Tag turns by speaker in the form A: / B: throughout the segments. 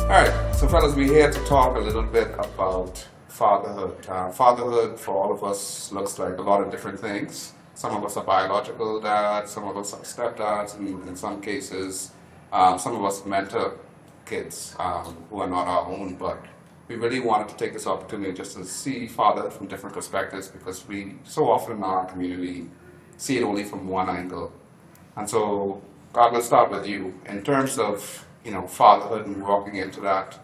A: All right, so fellas, we're here to talk a little bit about fatherhood. Fatherhood for all of us looks like a lot of different things. Some of us are biological dads, some of us are stepdads, and even in some cases, some of us mentor kids who are not our own. But we really wanted to take this opportunity just to see fatherhood from different perspectives because we so often in our community see it only from one angle. And so, God, let's start with you. In terms of fatherhood and walking into that,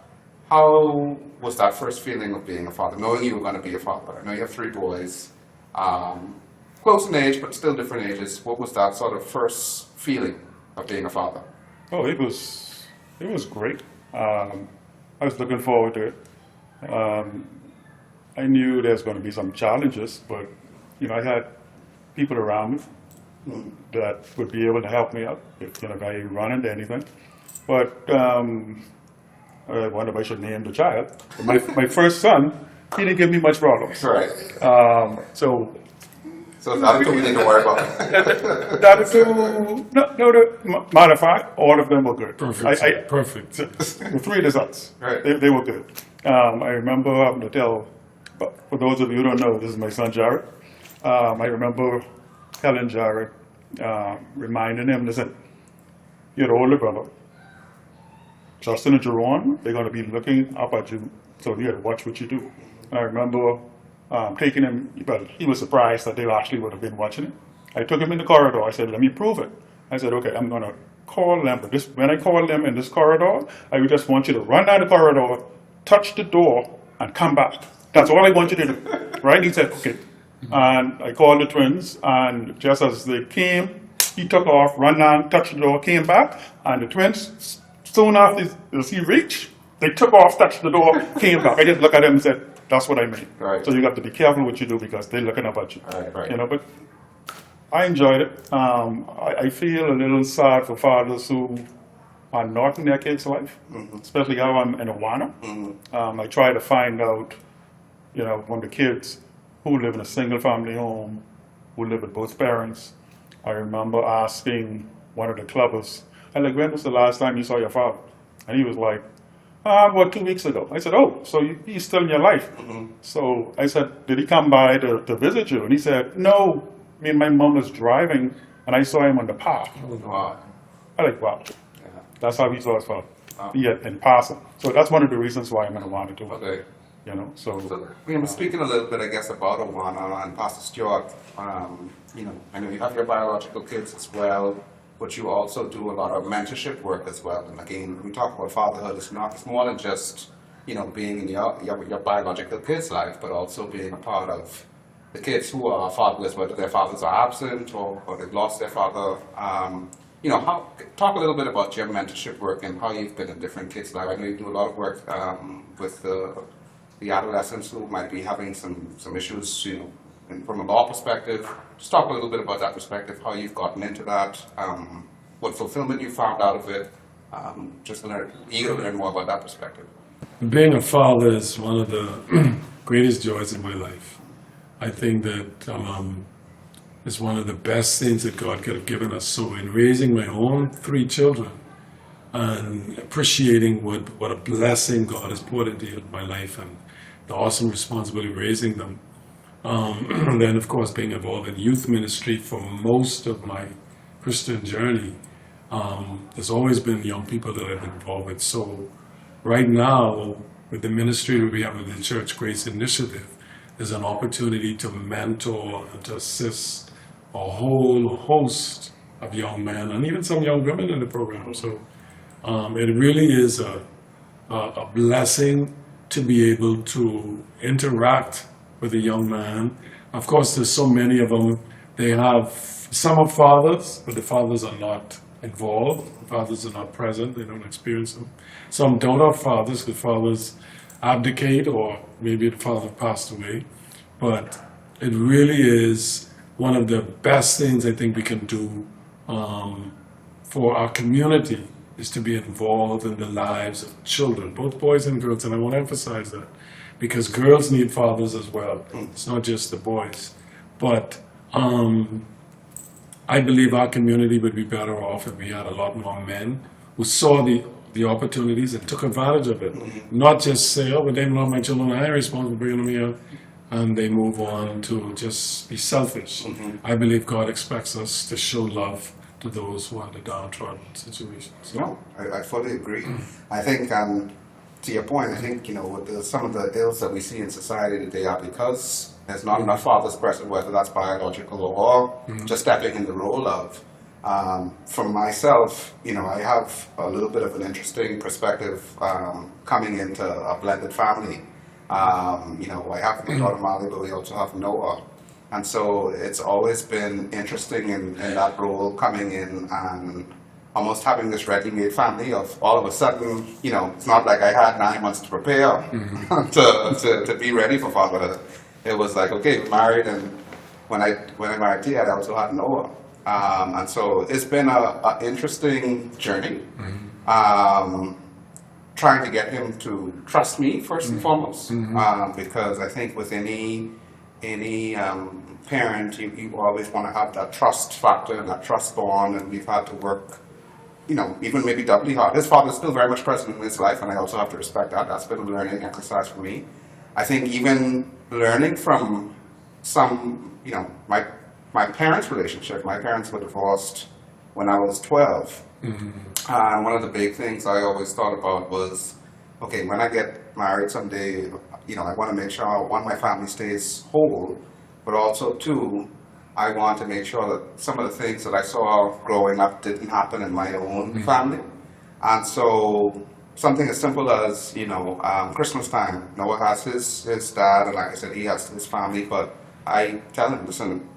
A: how was that first feeling of being a father, knowing you were going to be a father? I know you have three boys, close in age, but still different ages. What was that sort of first feeling of being a father?
B: Oh, it was great. I was looking forward to it. I knew there's going to be some challenges, but I had people around me that would be able to help me out if I run into anything. But I wonder if I should name the child. My first son, he didn't give me much problems.
A: Right.
B: So
A: that two we need to worry about.
B: that two, matter of fact, all of them were good.
C: Perfect.
B: The three of the sons,
A: Right.
B: they were good. I remember having to tell, for those of you who don't know, this is my son Jared. I remember telling Jared, reminding him, listen, you're the older brother. Justin and Jerome, they're going to be looking up at you, so you got to watch what you do. And I remember taking him, but he was surprised that they actually would have been watching it. I took him in the corridor. I said, let me prove it. I said, okay, I'm going to call them, but when I call them in this corridor, I would just want you to run down the corridor, touch the door, and come back. That's all I want you to do. Right? He said, okay. And I called the twins, and just as they came, he took off, ran down, touched the door, came back, and the twins, soon after he reached, they took off, touched the door, came back. I just looked at them and said, that's what I mean.
A: Right.
B: So you got to be careful what you do because they're looking up at you.
A: Right.
B: But I enjoyed it. I feel a little sad for fathers who are not in their kids' life, especially how I'm in Awana. I try to find out, when the kids who live in a single family home, who live with both parents. I remember asking one of the clubbers, when was the last time you saw your father? And he was like, about 2 weeks ago. I said, oh, so he's still in your life. So I said, did he come by to visit you? And he said, no, me and my mom was driving and I saw him on the path.
A: Wow.
B: I wow.
A: Yeah.
B: That's how he saw his father. Yeah, in passing. So that's one of the reasons why I'm going to want to do it.
A: Okay.
B: So
A: speaking a little bit, I guess, about Awana and Pastor Stewart, I know you have your biological kids as well, but you also do a lot of mentorship work as well. And again, when we talk about fatherhood, it's more than just, being in your biological kid's life, but also being a part of the kids who are fatherless, whether their fathers are absent or they've lost their father. Talk a little bit about your mentorship work and how you've been in different kids' lives. I know you do a lot of work with the adolescents who might be having some issues, and from a law perspective. Just talk a little bit about that perspective, how you've gotten into that, what fulfillment you found out of it. Eager to learn more about that perspective.
C: Being a father is one of the greatest joys in my life. I think that it's one of the best things that God could have given us. So in raising my own three children and appreciating what a blessing God has put into my life and the awesome responsibility of raising them. And then, of course, being involved in youth ministry for most of my Christian journey, there's always been young people that I've been involved with. So right now, with the ministry that we have with the Church Grace Initiative, there's an opportunity to mentor and to assist a whole host of young men and even some young women in the program. So it really is a blessing to be able to interact with a young man. Of course, there's so many of them. Some are fathers, but the fathers are not involved. The fathers are not present. They don't experience them. Some don't have fathers. The fathers abdicate, or maybe the father passed away. But it really is one of the best things I think we can do for our community is to be involved in the lives of children, both boys and girls. And I want to emphasize that because girls need fathers as well. It's not just the boys. But I believe our community would be better off if we had a lot more men who saw the the opportunities and took advantage of it. Not just say, oh, but they love my children, I ain't responsible for bringing them here, and they move on to just be selfish. I believe God expects us to show love to those who are in the downtrodden situations.
A: No, I fully agree. I think, to your point, I think, with some of the ills that we see in society today are because there's not enough fathers present, whether that's biological or just stepping in the role of. For myself, I have a little bit of an interesting perspective coming into a blended family. I have my daughter Molly, but we also have Noah. And so it's always been interesting in that role, coming in and almost having this ready-made family of all of a sudden, it's not like I had 9 months to prepare to be ready for fatherhood. It was like, okay, we're married, and when I married Tia, I also had Noah. And so it's been an interesting journey, trying to get him to trust me first and foremost, because I think with any parent, you always want to have that trust factor and that trust bond, and we've had to work, even maybe doubly hard. His father's still very much present in his life, and I also have to respect that. That's been a learning exercise for me. I think even learning from some, my parents' relationship. My parents were divorced when I was 12. And one of the big things I always thought about was, okay, when I get married someday, I want to make sure, one, my family stays whole, but also, two, I want to make sure that some of the things that I saw growing up didn't happen in my own family. And so something as simple as, Christmas time, Noah has his dad, and like I said, he has his family, but I tell him, listen,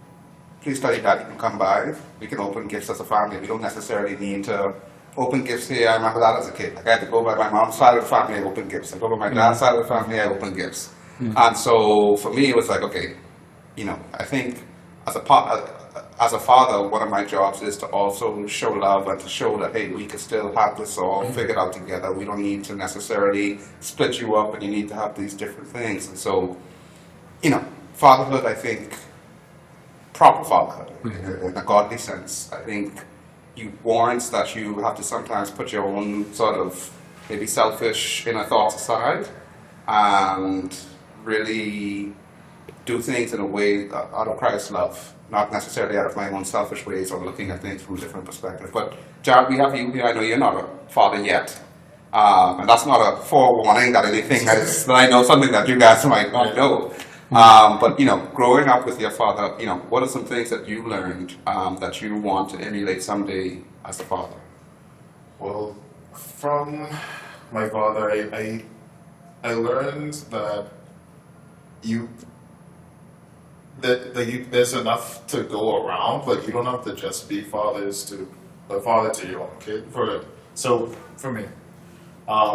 A: please tell your dad you can come by. We can open gifts as a family. We don't necessarily need to open gifts here. I remember that as a kid. Like I had to go by my mom's side of the family, I open gifts. I go by my dad's side of the family, I open gifts. And so for me, it was like, okay, I think as a father, one of my jobs is to also show love and to show that, hey, we can still have this all figured out together. We don't need to necessarily split you up, and you need to have these different things. And so, fatherhood, I think, proper fatherhood, in a godly sense, I think you warrants that you have to sometimes put your own sort of maybe selfish inner thoughts aside and really do things in a way out of Christ's love, not necessarily out of my own selfish ways or looking at things from a different perspective. But Jared, we have you here. I know you're not a father yet. And that's not a forewarning that anything is, that I know something that you guys might not know. But, growing up with your father, what are some things that you learned that you want to emulate someday as a father?
D: Well, from my father, I learned that there's enough to go around. Like, you don't have to just be a father to your own kid. So for me,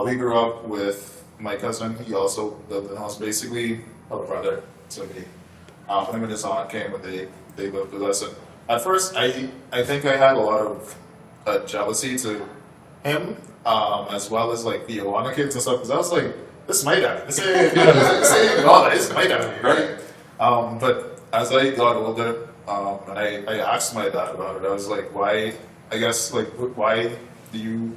D: we grew up with my cousin. He also lived in the house, basically a brother to me. Him and his aunt came and they lived with us. And at first, I think I had a lot of jealousy to him, as well as like the Iwana kids and stuff. Because I was like, this is my dad. This is my dad, right? But as I got older, and I asked my dad about it, I was like, why do you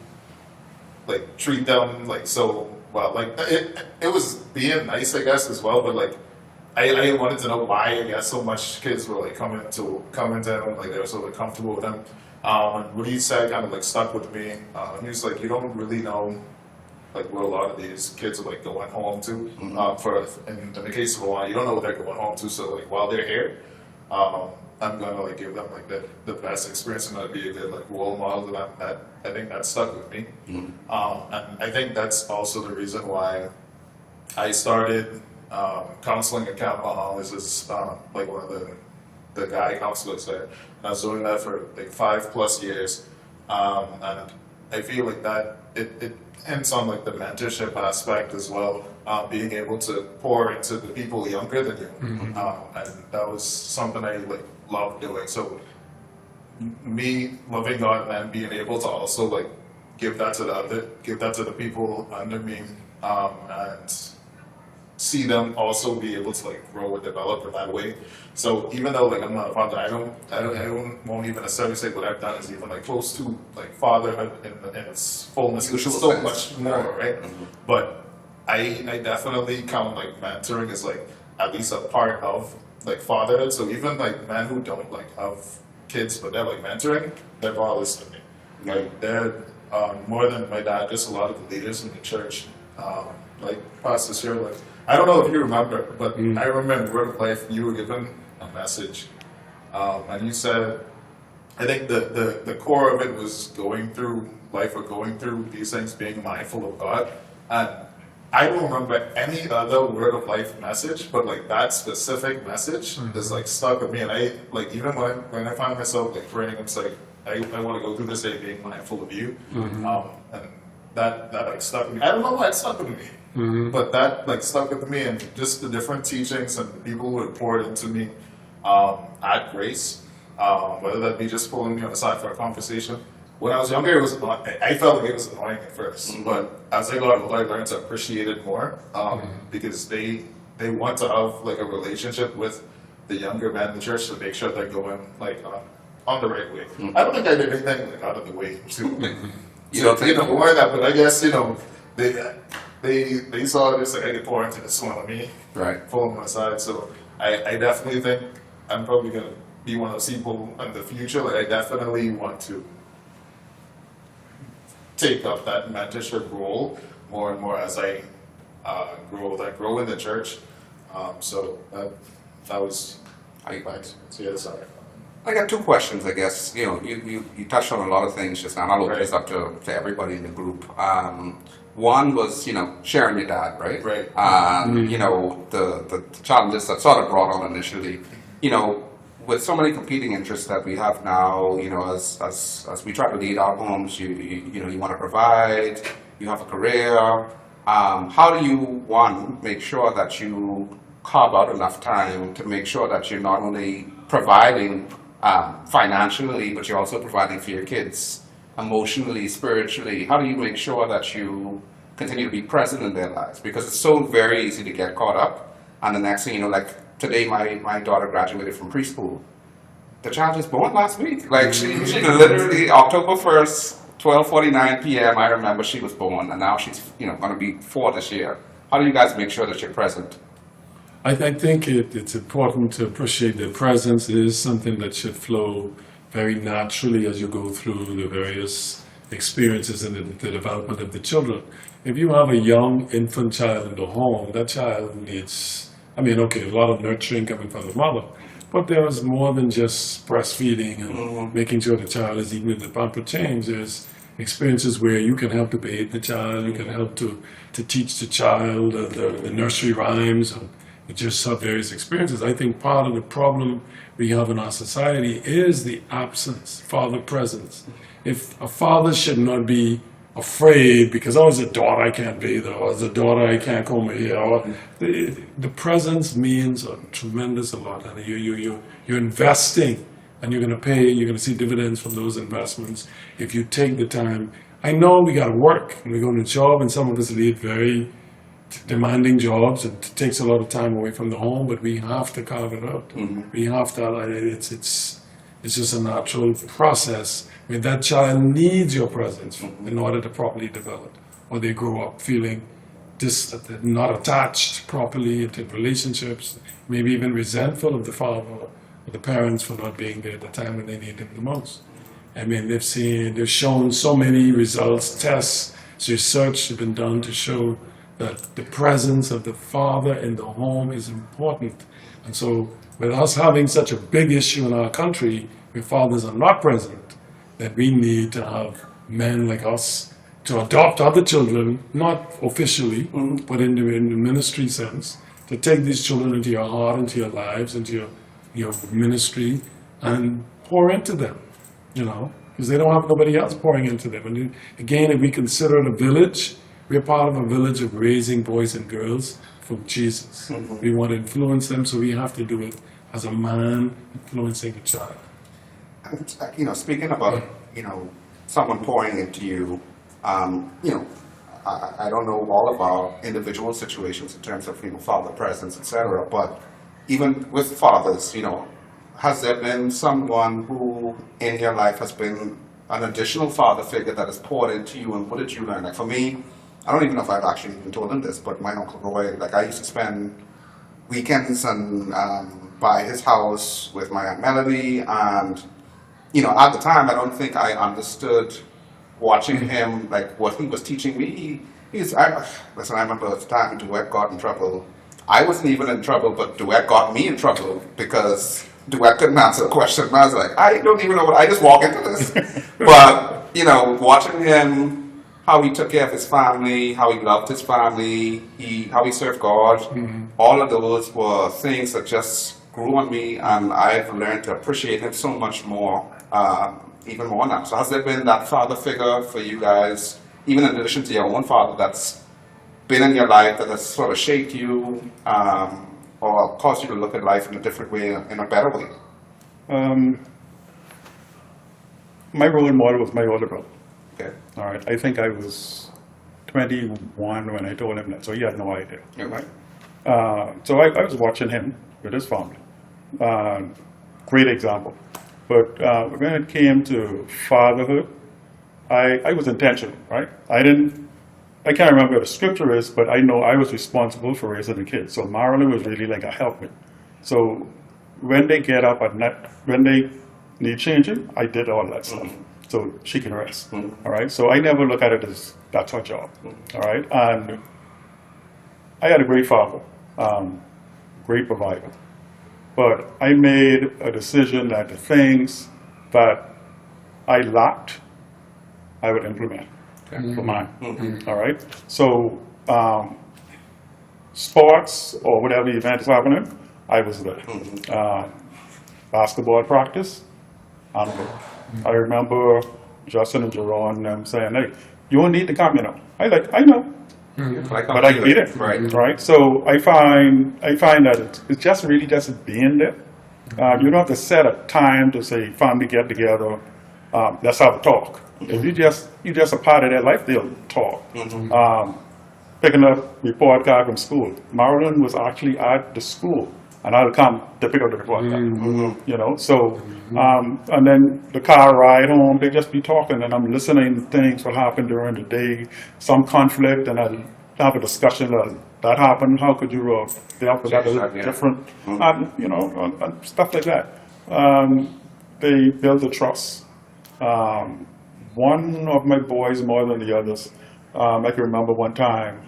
D: like treat them like so well? Like it was being nice, I guess, as well, but like I wanted to know why, I guess, so much kids were like coming to him, like they were so like comfortable with him. And what he said kind of like stuck with me. He was like, you don't really know like where a lot of these kids are like going home to. In the case of Hawaii, you don't know what they're going home to. So like while they're here, I'm gonna like give them like the best experience and be a good like role model that I think that stuck with me. And I think that's also the reason why I started counseling at Camp Bahamas as like one of the guy counselors there. And I was doing that for like 5+ years, and I feel like that it hints on like the mentorship aspect as well, being able to pour into the people younger than you, and that was something I like loved doing. So me loving God and being able to also like give that to the people under me, and see them also be able to like grow and develop in that way. So even though like I'm not a father, I won't even necessarily say what I've done is even like close to like fatherhood in its fullness. There's
A: Usual
D: so
A: sense.
D: much more, right? But I definitely count like mentoring as like at least a part of like fatherhood. So even like men who don't like have kids but they're like mentoring, they're fathers to me. Like they're more than my dad, just a lot of the leaders in the church. Like Pastor Sherwood. I don't know if you remember, but I remember in Word of Life you were given a message. And you said, I think the core of it was going through life or going through these things, being mindful of God. And I don't remember any other Word of Life message, but like that specific message is like stuck with me. And I like even when I find myself like praying, it's like I want to go through this day being mindful of you. And that like stuck with me. I don't know why it stuck with me. But that like stuck with me, and just the different teachings and the people who had poured into me at Grace, whether that be just pulling me on the side for a conversation. When I was younger, it was I felt like it was annoying at first, but as I got older, I learned to appreciate it more because they want to have like a relationship with the younger men in the church to make sure they're going like on the right way. I don't think I did anything like out of the way to more that, but I guess they saw this like I could pour into this one of me,
A: Right.
D: pull them aside. So I definitely think I'm probably gonna be one of those people in the future. Like I definitely want to take up that mentorship role more and more as I grow in the church. So that was sorry.
A: I got two questions, I guess. You touched on a lot of things just now. I'll open this up to everybody in the group. One was, sharing your dad, right?
D: Right.
A: The challenges that sort of brought on initially. With so many competing interests that we have now, as we try to lead our homes, you want to provide, you have a career. How do you, one, make sure that you carve out enough time to make sure that you're not only providing financially, but you're also providing for your kids emotionally, spiritually? How do you make sure that you continue to be present in their lives? Because it's so very easy to get caught up, and the next thing you know, like today, my daughter graduated from preschool. The child was born last week. Like she literally October 1st, 12:49 p.m. I remember she was born, and now she's going to be 4 this year. How do you guys make sure that you're present?
C: I think it's important to appreciate their presence. It is something that should flow very naturally as you go through the various experiences in the development of the children. If you have a young infant child in the home, that child needs, a lot of nurturing coming from the mother, but there is more than just breastfeeding and making sure the child is eating the pamper change. There's experiences where you can help to bathe the child, you can help to teach the child the nursery rhymes, and just have various experiences. I think part of the problem we have in our society is the absence, father presence. If a father should not be afraid because, as a daughter I can't bathe, or as a daughter I can't comb my hair, or the presence means a tremendous lot, and you're investing, and you're going to see dividends from those investments if you take the time. I know we got to work, and we go to a job, and some of us lead very demanding jobs, and it takes a lot of time away from the home, but we have to carve it out. We have to, it's just a natural process. That child needs your presence in order to properly develop, or they grow up feeling not attached properly into relationships, maybe even resentful of the father or the parents for not being there at the time when they need them the most. They've shown so many results, tests, research has been done to show that the presence of the father in the home is important. And so with us having such a big issue in our country where fathers are not present, that we need to have men like us to adopt other children, not officially, but in the ministry sense, to take these children into your heart, into your lives, into your ministry, and pour into them, because they don't have nobody else pouring into them. And again, if we consider it a village, we're part of a village of raising boys and girls for Jesus. We want to influence them, so we have to do it as a man influencing a child.
A: Speaking about, someone pouring into you, I don't know all of our individual situations in terms of, father presence, etc. But even with fathers, has there been someone who in your life has been an additional father figure that has poured into you, and what did you learn? Like for me, I don't even know if I've actually even told him this, but my Uncle Roy, like I used to spend weekends and by his house with my Aunt Melody, and at the time I don't think I understood watching him, like what he was teaching me. Listen, I remember at the time Duet got in trouble. I wasn't even in trouble, but Duet got me in trouble because Duet couldn't answer the question. And I was like, I don't even know what, I just walk into this. But, watching him, how he took care of his family, how he loved his family, how he served God, all of those were things that just grew on me, and I've learned to appreciate him so much more, even more now. So has there been that father figure for you guys, even in addition to your own father, that's been in your life that has sort of shaped you, or caused you to look at life in a different way, in a better way?
B: My role model was my older brother.
A: Okay.
B: All right. I think I was 21 when I told him that, so he had no idea.
A: Yeah.
B: Right. So I was watching him with his family. Great example. But when it came to fatherhood, I was intentional, right? I can't remember what the scripture is, but I know I was responsible for raising the kids. So Marilyn was really like a helpmate. So when they get up at night, when they need changing, I did all that stuff. So she can rest. All right. So I never look at it as that's her job. All right. And I had a great father, great provider. But I made a decision that the things that I lacked, I would implement for mine. All right. So sports or whatever event is happening, I was there. Basketball practice, I'm there. I remember Justin and Jerome saying, "Hey, you don't need to come, I know. But I did it, right? So I find that it's just really just being there. You don't have to set a time to say, family get together, let's have a talk. If you just a part of their life, they'll talk. Picking up report card from school. Marilyn was actually at the school, and I'll come to pick up the report card. So and then the car ride home, they just be talking, and I'm listening to things what happened during the day, some conflict, and I'll have a discussion that happened. How could you deal with that a little different, and stuff like that. They build a trust. One of my boys more than the others. I can remember one time,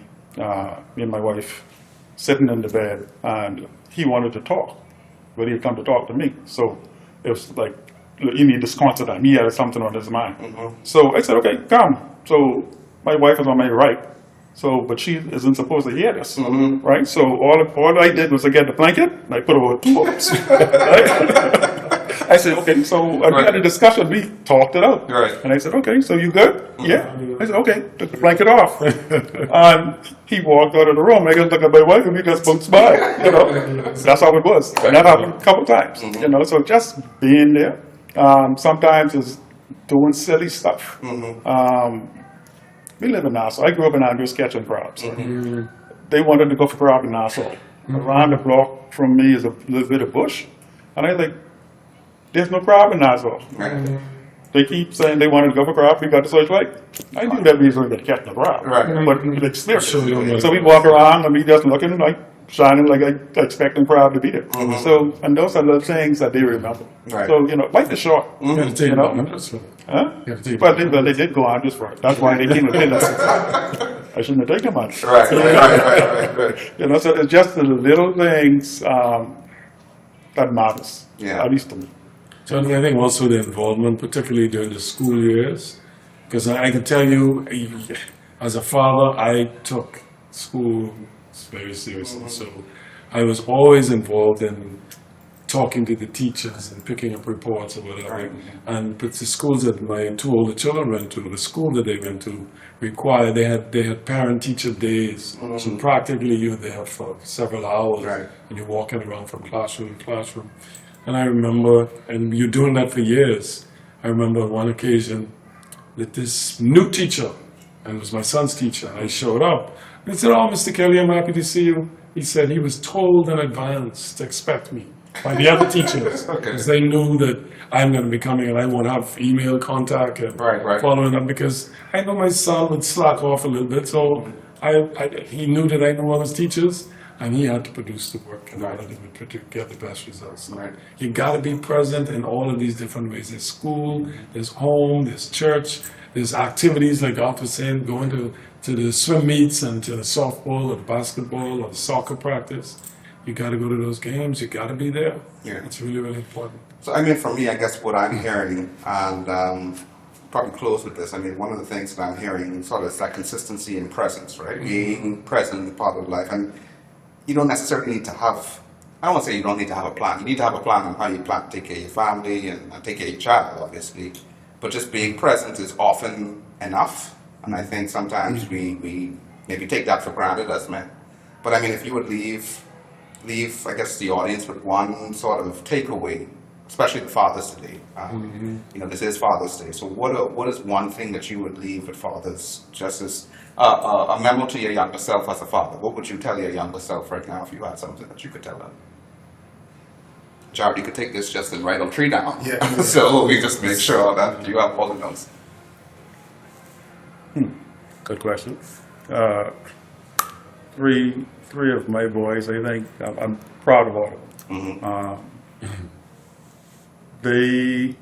B: me and my wife sitting in the bed, and he wanted to talk, but he'd come to talk to me. So it was like, you need this confidence. He had something on his mind. So I said, okay, come. So my wife is on my right. So, but she isn't supposed to hear this, right? So all I did was I get the blanket and I put it over 2 of us. I said, okay. So we had a discussion. We talked it out. And I said, okay. So you good? Yeah. I said, okay. Took the blanket off. And he walked out of the room. I just looked at my wife and we just both smiled. That's how it was. And that happened a couple times. So just being there. Sometimes it's doing silly stuff. We live in Nassau. I grew up in Andrews catching crabs. They wanted to go for crab in Nassau. Around the block from me is a little bit of bush. And I think, there's no crab in Nassau. They keep saying they wanted to go for crab. We got to searchlight. I knew that we were going to catch the crab. But the experience. So we walk around and we just looking like, shining like expecting crab to be there. So, and those are the things that they remember. So, life is short. Well, they did go on just for it. That's why they came to pin us. I shouldn't have taken much. So it's just the little things that matters, at least to me.
C: So I think also the involvement, particularly during the school years, because I can tell you, as a father, I took school very seriously. So I was always involved in talking to the teachers and picking up reports or whatever. But the schools that my 2 older children went to, the school that they went to, required, they had parent-teacher days. So practically you're there for several hours and you're walking around from classroom to classroom. And I remember, and you're doing that for years, I remember on one occasion that this new teacher and it was my son's teacher. And I showed up. And he said, "Oh, Mr. Kelly, I'm happy to see you." He said he was told in advance to expect me by the other teachers, because they knew that I'm going to be coming and I won't have email contact and
A: Right.
C: following up, because I know my son would slack off a little bit. So he knew that I knew all his teachers, and he had to produce the work in order to get the best results. So
A: Right.
C: you got to be present in all of these different ways. There's school, there's home, there's church, there's activities like Arthur was saying, going to the swim meets and to the softball or the basketball or the soccer practice. You got to go to those games. You got to be there.
A: Yeah.
C: It's really, really important.
A: So, I mean, for me, I guess what I'm hearing, and probably close with this, I mean, one of the things that I'm hearing sort of is that consistency in presence, right? Being present in part of life. And you don't necessarily need to have, I don't want to say you don't need to have a plan. You need to have a plan on how you plan to take care of your family and take care of your child, obviously. But just being present is often enough. And I think sometimes we maybe take that for granted as men. But I mean, if you would leave, I guess, the audience with one sort of takeaway, especially the Father's Day. You know, this is Father's Day. So what is one thing that you would leave with fathers, just as a memo to your younger self as a father? What would you tell your younger self right now if you had something that you could tell them? Jared, you could take this just and write a tree down.
D: Yeah.
A: So we just make sure that you have all the notes.
B: Good question. Three of my boys, I think, I'm proud of all of them. They,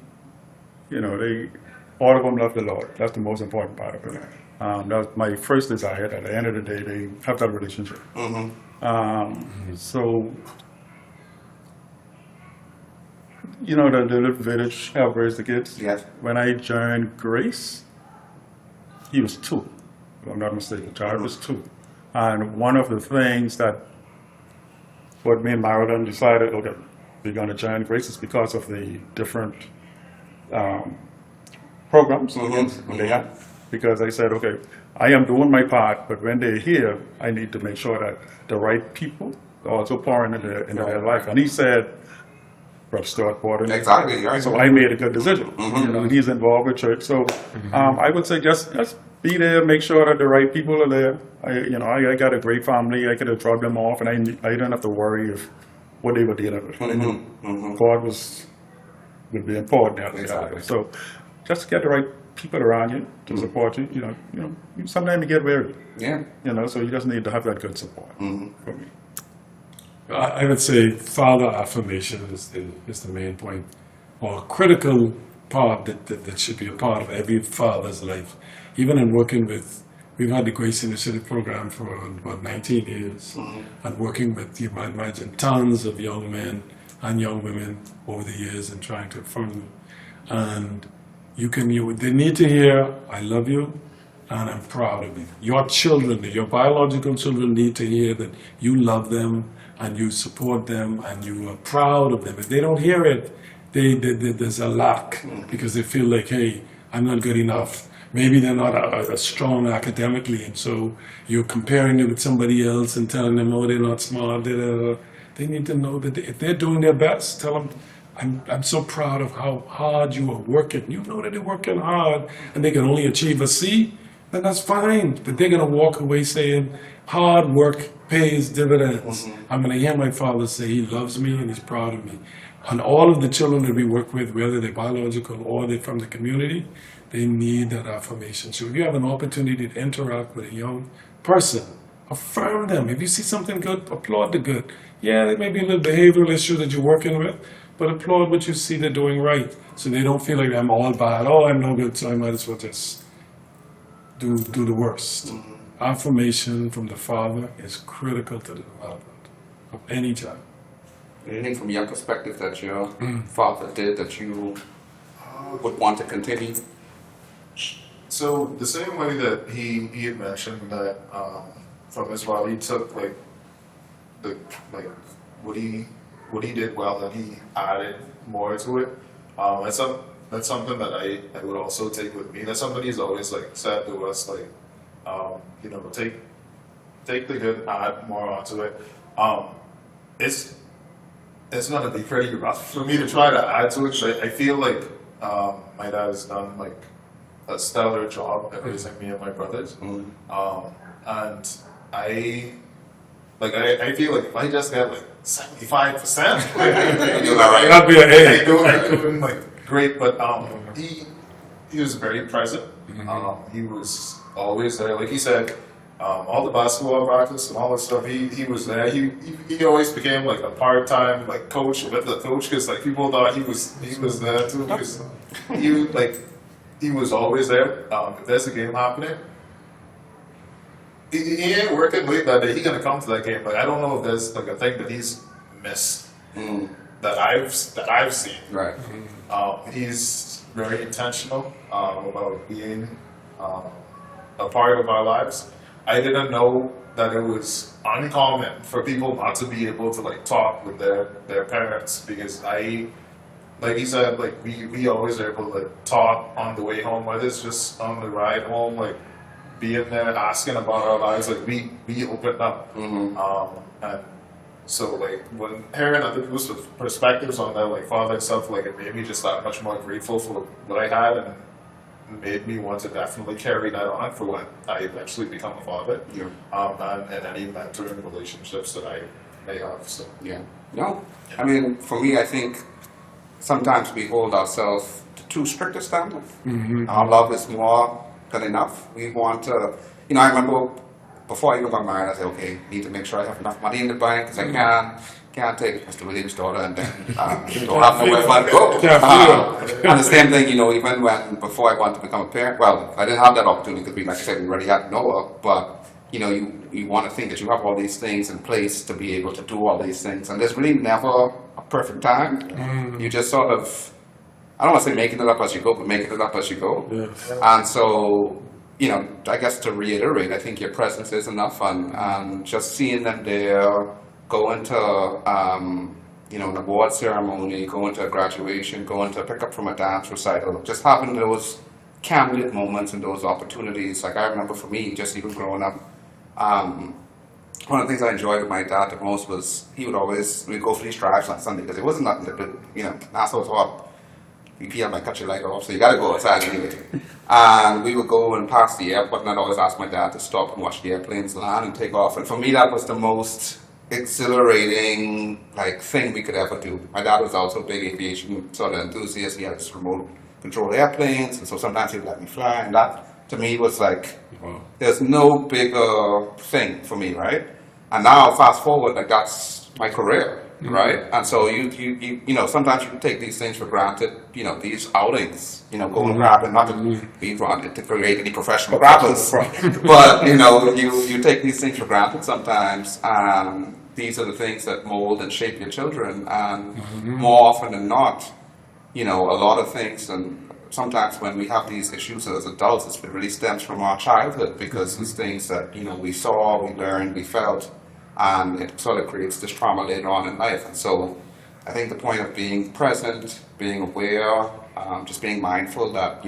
B: all of them love the Lord. That's the most important part of it. That was my first desire. At the end of the day, they have that relationship. So, the little village help raise the kids.
A: Yes.
B: When I joined Grace, he was 2, if I'm not mistaken. Jared was 2. And one of the things that what me and Marilyn decided, okay, we're going to join Grace is because of the different programs they have. Because I said, okay, I am doing my part, but when they're here, I need to make sure that the right people are also pouring into their life. And he said, Brother Stuart Porter.
A: Exactly, right.
B: So I made a good decision. And he's involved with church. So I would say just be there, make sure that the right people are there. I got a great family. I could have dropped them off, and I didn't have to worry of what they were dealing with. God would be important.
A: Exactly.
B: So just get the right people around you to support you. Sometimes you get weary.
A: Yeah.
B: So you just need to have that good support for me.
C: I would say father affirmation is the main point, or a critical part that should be a part of every father's life. Even in working with, we've had the Grace Initiative program for about 19 years, and working with, you might imagine, tons of young men and young women over the years and trying to affirm them. And they need to hear, I love you, and I'm proud of you. Your children, your biological children need to hear that you love them and you support them and you are proud of them. If they don't hear it, there's a lack, because they feel like, hey, I'm not good enough. Maybe they're not as strong academically, and so you're comparing them with somebody else and telling them, oh, they're not smart. They need to know that if they're doing their best, tell them, I'm so proud of how hard you are working. You know that they're working hard and they can only achieve a C, then that's fine. But they're going to walk away saying, hard work pays dividends. I'm going to hear my father say he loves me and he's proud of me. And all of the children that we work with, whether they're biological or they're from the community, they need that affirmation. So if you have an opportunity to interact with a young person, affirm them. If you see something good, applaud the good. Yeah, there may be a little behavioral issue that you're working with, but applaud what you see they're doing right. So they don't feel like I'm all bad. Oh, I'm no good, so I might as well just do the worst. Affirmation from the father is critical to the development of any child.
A: Anything from your perspective that your father did that you would want to continue?
D: So the same way that he had mentioned that from his father, he took what he did well, and he added more to it. That's something that I would also take with me. That's something he's always said to us, take the good, add more onto it. It's gonna be pretty rough for me to try to add to it. But I feel like my dad has done a stellar job at raising me and my brothers. And I feel like if I just got like 75%,
C: That'd be an A.
D: I do have been like great. But he was very present. He was always there, like he said. All the basketball practice and all that stuff, he was there. He always became like a part-time like coach with the coach, because like people thought he was there too, because he was always there. If there's a game happening, he ain't working late that day. He gonna come to that game. Like I don't know if there's like a thing that he's missed that I've seen.
A: Right.
D: He's very intentional about being a part of our lives. I didn't know that it was uncommon for people not to be able to like talk with their parents, because like he said, like we always are able to talk on the way home, whether it's just on the ride home, like being there asking about our lives, like we opened up. And so like when hearing other people's perspectives on that like father stuff, like it made me just that much more grateful for what I had, and made me want to definitely carry that on for when I eventually become a father.
A: Yeah.
D: And any mentoring relationships that I may have. So
A: Yeah. No. I mean, for me, I think sometimes we hold ourselves to too strict a standard. Our love is more than enough. We want to, I remember before I even got married, I said, okay, need to make sure I have enough money in the bank, because I can't take Mr. Williams' daughter and then don't have nowhere to go. And the same thing, even before I wanted to become a parent, well, I didn't have that opportunity because, like I said, we already had Noah, but, you want to think that you have all these things in place to be able to do all these things. And there's really never a perfect time. You just sort of, I don't want to say making it up as you go, but making it up as you go.
C: Yes.
A: And so, I guess to reiterate, I think your presence is enough, and just seeing them there, going to, an award ceremony, going to a graduation, going to pick up from a dance recital, just having those candid moments and those opportunities. Like I remember for me, just even growing up, one of the things I enjoyed with my dad the most was we'd go for these drives on Sunday, because it wasn't nothing to do, Nassau was hot. PM might cut your light off, so you gotta go outside anyway. And we would go and pass the airport, and I'd always ask my dad to stop and watch the airplanes land and take off. And for me, that was the most exhilarating thing we could ever do. My dad was also a big aviation sort of enthusiast. He had this remote control airplanes, and so sometimes he would let me fly. And that to me was like,
C: Wow.
A: There's no bigger thing for me, right? And now fast forward, that's my career. Right, and so you sometimes you can take these things for granted. These outings, go and grab, and not to be granted to create any professional rappers, but you take these things for granted sometimes. And these are the things that mold and shape your children. And more often than not, a lot of things. And sometimes when we have these issues as adults, it really stems from our childhood, because it's things that we saw, we learned, we felt. And it sort of creates this trauma later on in life. And so I think the point of being present, being aware, just being mindful that,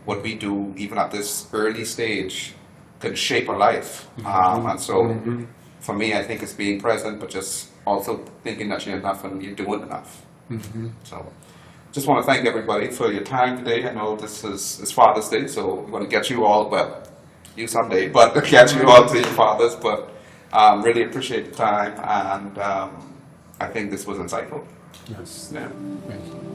A: what we do, even at this early stage, can shape a life. And so for me, I think it's being present, but just also thinking that you're enough and you're doing enough. So just want to thank everybody for your time today. I know this is Father's Day, so we're going to get you all, well, you someday, but get you all to your fathers. But really appreciate the time, and I think this was insightful.
C: Yes.
A: Yeah.
C: Thank you.